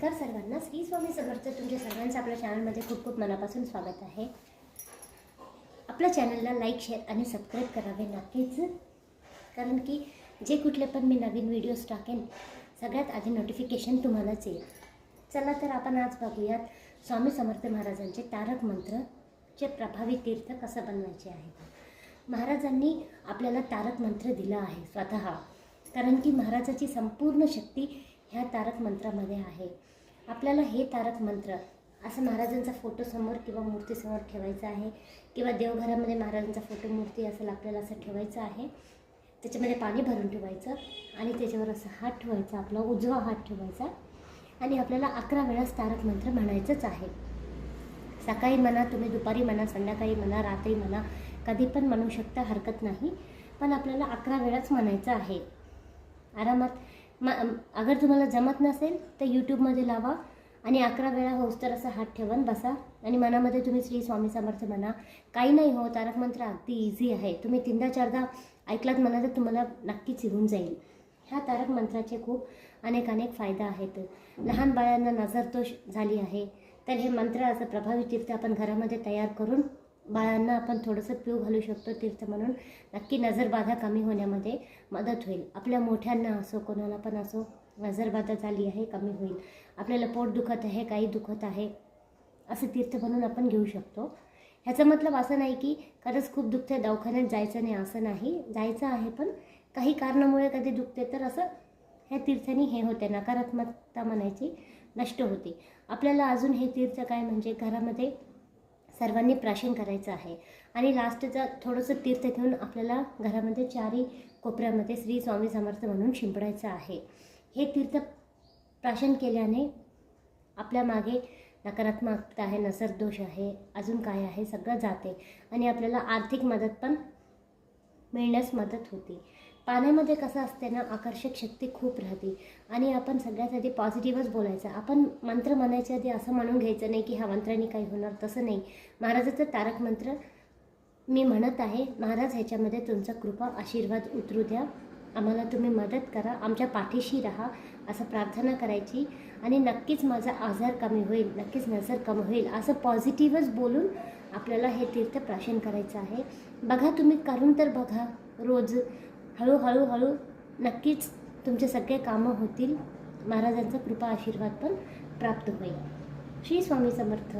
नमस्कार सर्वांना. श्री स्वामी समर्थ. तुमच्या सर्वांचं आपल्या चॅनलमध्ये खूप खूप मनापासून स्वागत आहे. आपल्या चॅनलला लाईक, शेअर आणि सबस्क्राईब करावे नक्कीच, कारण की जे कुठले पण मी नवीन व्हिडिओज टाकेन सगळ्यात आधी नोटिफिकेशन तुम्हालाच येईल. चला तर आपण आज बघूयात स्वामी समर्थ महाराजांचे तारक मंत्रचे प्रभावी तीर्थ कसं बनवायचे आहे. महाराजांनी आपल्याला तारक मंत्र दिला आहे स्वतः, कारण की महाराजाची संपूर्ण शक्ती ह्या तारक मंत्रामध्ये आहे. आपल्याला हे तारक मंत्र असं महाराजांचा फोटो समोर किंवा मूर्तीसमोर ठेवायचं आहे, किंवा देवघरामध्ये महाराजांचा फोटो मूर्ती असेल आपल्याला असं ठेवायचं आहे. त्याच्यामध्ये पाणी भरून ठेवायचं आणि त्याच्यावर असं हात ठेवायचा, आपला उजवा हात ठेवायचा आणि आपल्याला 11 वेळास तारक मंत्र म्हणायचंच आहे. सकाळी म्हणा, तुम्ही दुपारी म्हणा, संध्याकाळी म्हणा, रात्री म्हणा, कधी पण म्हणू शकता, हरकत नाही. पण आपल्याला 11 वेळाच म्हणायचं आहे आरामात. अगर तुम्हाला जमत नसेल तर यूट्यूबमध्ये लावा आणि 11 वेळा होस तर असं हात ठेवून बसा आणि मनामध्ये तुम्ही श्री स्वामी समर्थ म्हणा. काही नाही हो, तारक मंत्र अगदी इझी आहे. तुम्ही 3दा-4दा ऐकलात म्हणा तर तुम्हाला नक्कीच येऊन जाईल. ह्या तारक मंत्राचे खूप अनेक फायदा आहेत. लहान बाळांना नजरदोष झाली आहे तर हे मंत्र असं प्रभावी तीर्थ आपण घरामध्ये तयार करून बाळांना आपण थोडंसं पिऊ घालू शकतो तीर्थ म्हणून. नक्की नजरबाधा कमी होण्यामध्ये मदत होईल. आपल्या मोठ्यांना असो, कोणाला पण असो, नजरबाधा झाली आहे कमी होईल. आपल्याला पोट दुखत आहे, काही दुखत आहे, असं तीर्थ म्हणून आपण घेऊ शकतो. ह्याचा मतलब असं नाही की खरंच खूप दुखते दवाखान्यात जायचं नाही, असं नाही. जायचं आहे, पण काही कारणामुळे कधी दुखते तर असं ह्या तीर्थाने हे होते, नकारात्मकता म्हणायची नष्ट होते. आपल्याला अजून हे तीर्थ काय म्हणजे घरामध्ये सर्वांनी प्राशन करायचं आहे आणि लास्टचं थोडंसं तीर्थ घेऊन आपल्याला घरामध्ये 4ही कोपऱ्यामध्ये श्री स्वामी समर्थ म्हणून शिंपडायचं आहे. हे तीर्थ प्राशन केल्याने आपल्या मागे नकारात्मकता आहे, नजरदोष आहे, अजून काय आहे, सगळं जाते आणि आपल्याला आर्थिक मदत पण मिळण्यास मदत होते. पाण्यामध्ये कसं असते ना, आकर्षक शक्ती खूप राहते आणि आपण सगळ्यात आधी पॉझिटिव्हच बोलायचं. आपण मंत्र म्हणायच्या आधी असं म्हणून घ्यायचं नाही की ह्या मंत्राने काही होणार, तसं नाही. महाराजाचं तारक मंत्र मी म्हणत आहे, महाराज ह्याच्यामध्ये तुमचा कृपा आशीर्वाद उतरू द्या, आम्हाला तुम्ही मदत करा, आमच्या पाठीशी राहा, असं प्रार्थना करायची आणि नक्कीच माझा आजार कमी होईल, नक्कीच नजर कमी होईल, असं पॉझिटिव्हच बोलून आपल्याला हे तीर्थ प्राशन करायचं आहे. बघा, तुम्ही करून तर बघा रोज. हळूहळू नक्कीच तुमचे सगळे कामं होतील. महाराजांचा कृपा आशीर्वाद पण प्राप्त होईल. श्री स्वामी समर्थ.